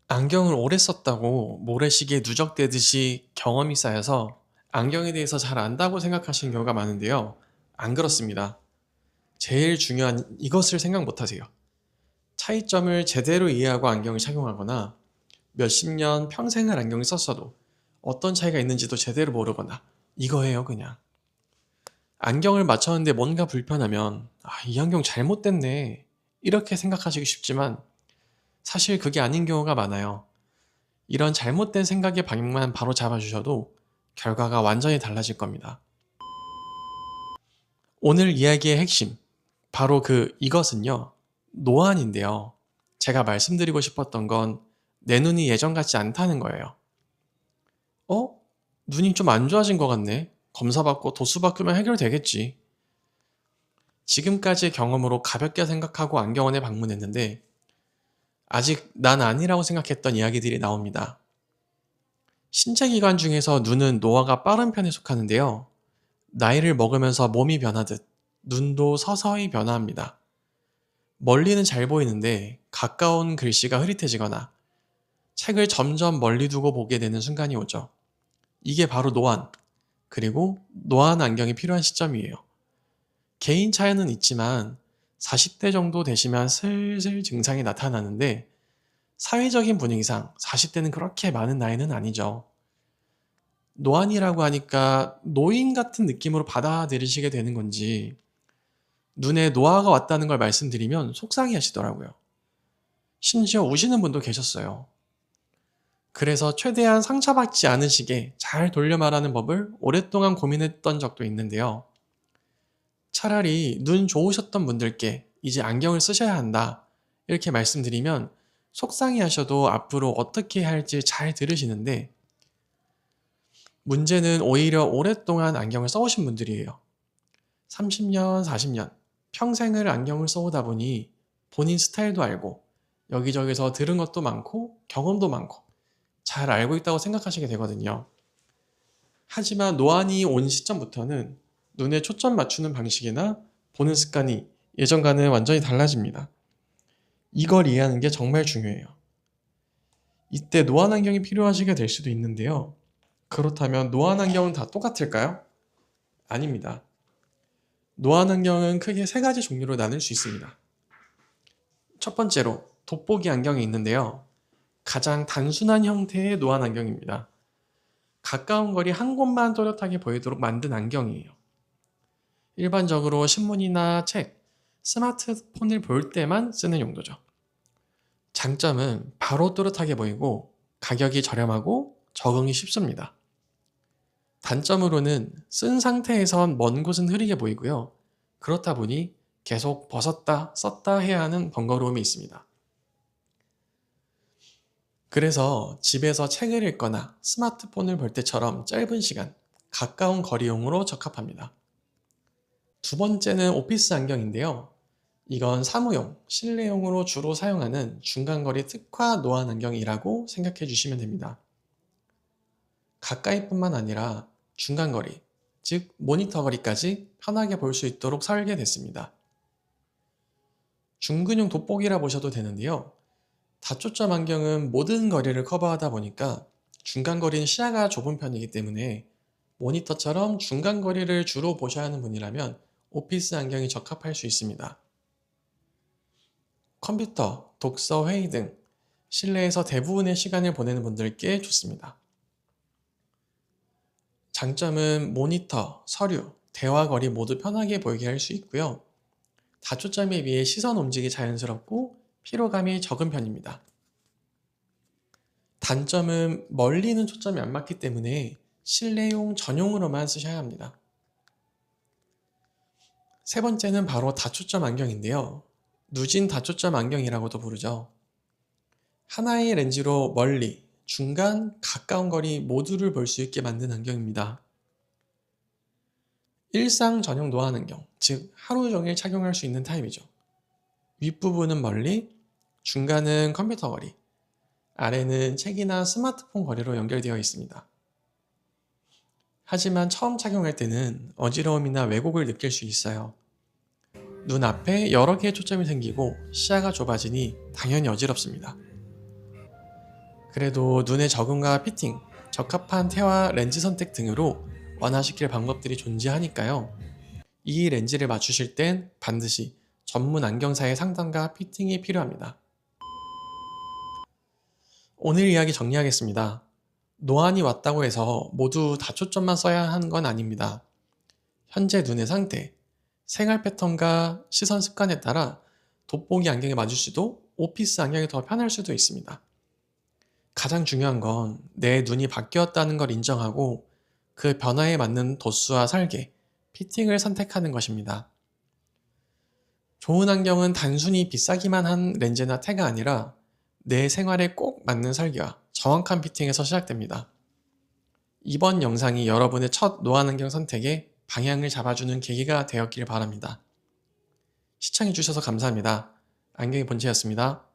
안경을 오래 썼다고 모래시계에 누적되듯이 경험이 쌓여서 안경에 대해서 잘 안다고 생각하시는 경우가 많은데요. 안 그렇습니다. 제일 중요한 이것을 생각 못 하세요. 차이점을 제대로 이해하고 안경을 착용하거나 몇십 년 평생을 안경을 썼어도 어떤 차이가 있는지도 제대로 모르거나 이거예요, 그냥. 안경을 맞췄는데 뭔가 불편하면 이 안경 잘못됐네. 이렇게 생각하시기 쉽지만 사실 그게 아닌 경우가 많아요. 이런 잘못된 생각의 방향만 바로 잡아주셔도 결과가 완전히 달라질 겁니다. 오늘 이야기의 핵심, 바로 이것은요, 노안인데요. 제가 말씀드리고 싶었던 건 내 눈이 예전 같지 않다는 거예요. 어? 눈이 좀 안 좋아진 것 같네. 검사받고 도수 바꾸면 해결되겠지. 지금까지의 경험으로 가볍게 생각하고 안경원에 방문했는데 아직 난 아니라고 생각했던 이야기들이 나옵니다. 신체기관 중에서 눈은 노화가 빠른 편에 속하는데요. 나이를 먹으면서 몸이 변하듯 눈도 서서히 변화합니다. 멀리는 잘 보이는데 가까운 글씨가 흐릿해지거나 책을 점점 멀리 두고 보게 되는 순간이 오죠. 이게 바로 노안, 그리고 노안 안경이 필요한 시점이에요. 개인 차이는 있지만 40대 정도 되시면 슬슬 증상이 나타나는데 사회적인 분위기상 40대는 그렇게 많은 나이는 아니죠. 노안이라고 하니까 노인 같은 느낌으로 받아들이시게 되는 건지 눈에 노화가 왔다는 걸 말씀드리면 속상해 하시더라고요. 심지어 우시는 분도 계셨어요. 그래서 최대한 상처받지 않으시게 잘 돌려 말하는 법을 오랫동안 고민했던 적도 있는데요. 차라리 눈 좋으셨던 분들께 이제 안경을 쓰셔야 한다. 이렇게 말씀드리면 속상해 하셔도 앞으로 어떻게 해야 할지 잘 들으시는데 문제는 오히려 오랫동안 안경을 써오신 분들이에요. 30년, 40년, 평생을 안경을 써오다 보니 본인 스타일도 알고 여기저기서 들은 것도 많고 경험도 많고 잘 알고 있다고 생각하시게 되거든요. 하지만 노안이 온 시점부터는 눈에 초점 맞추는 방식이나 보는 습관이 예전과는 완전히 달라집니다. 이걸 이해하는 게 정말 중요해요. 이때 노안 안경이 필요하시게 될 수도 있는데요. 그렇다면 노안 안경은 다 똑같을까요? 아닙니다. 노안 안경은 크게 세 가지 종류로 나눌 수 있습니다. 첫 번째로 돋보기 안경이 있는데요. 가장 단순한 형태의 노안 안경입니다. 가까운 거리 한 곳만 또렷하게 보이도록 만든 안경이에요. 일반적으로 신문이나 책, 스마트폰을 볼 때만 쓰는 용도죠. 장점은 바로 또렷하게 보이고 가격이 저렴하고 적응이 쉽습니다. 단점으로는 쓴 상태에선 먼 곳은 흐리게 보이고요. 그렇다 보니 계속 벗었다 썼다 해야 하는 번거로움이 있습니다. 그래서 집에서 책을 읽거나 스마트폰을 볼 때처럼 짧은 시간, 가까운 거리용으로 적합합니다. 두 번째는 오피스 안경인데요. 이건 사무용, 실내용으로 주로 사용하는 중간거리 특화 노안 안경이라고 생각해 주시면 됩니다. 가까이뿐만 아니라 중간거리, 즉 모니터 거리까지 편하게 볼 수 있도록 설계됐습니다. 중근용 돋보기라 보셔도 되는데요. 다초점 안경은 모든 거리를 커버하다 보니까 중간거리는 시야가 좁은 편이기 때문에 모니터처럼 중간거리를 주로 보셔야 하는 분이라면 오피스 안경이 적합할 수 있습니다. 컴퓨터, 독서, 회의 등 실내에서 대부분의 시간을 보내는 분들께 좋습니다. 장점은 모니터, 서류, 대화 거리 모두 편하게 보이게 할 수 있고요. 다초점에 비해 시선 움직이 자연스럽고 피로감이 적은 편입니다. 단점은 멀리는 초점이 안 맞기 때문에 실내용 전용으로만 쓰셔야 합니다. 세 번째는 바로 다초점 안경인데요. 누진 다초점 안경이라고도 부르죠. 하나의 렌즈로 멀리, 중간, 가까운 거리 모두를 볼 수 있게 만든 안경입니다. 일상 전용 노안 안경, 즉 하루 종일 착용할 수 있는 타입이죠. 윗부분은 멀리, 중간은 컴퓨터 거리, 아래는 책이나 스마트폰 거리로 연결되어 있습니다. 하지만 처음 착용할 때는 어지러움이나 왜곡을 느낄 수 있어요. 눈 앞에 여러 개의 초점이 생기고 시야가 좁아지니 당연히 어지럽습니다. 그래도 눈의 적응과 피팅, 적합한 태와 렌즈 선택 등으로 완화시킬 방법들이 존재하니까요. 이 렌즈를 맞추실 땐 반드시 전문 안경사의 상담과 피팅이 필요합니다. 오늘 이야기 정리하겠습니다. 노안이 왔다고 해서 모두 다 초점만 써야 하는 건 아닙니다. 현재 눈의 상태, 생활 패턴과 시선 습관에 따라 돋보기 안경에 맞을 수도 오피스 안경이 더 편할 수도 있습니다. 가장 중요한 건 내 눈이 바뀌었다는 걸 인정하고 그 변화에 맞는 도수와 설계, 피팅을 선택하는 것입니다. 좋은 안경은 단순히 비싸기만 한 렌즈나 태가 아니라 내 생활에 꼭 맞는 설계와 정확한 피팅에서 시작됩니다. 이번 영상이 여러분의 첫 노안 안경 선택에 방향을 잡아주는 계기가 되었길 바랍니다. 시청해주셔서 감사합니다. 안경의 본체였습니다.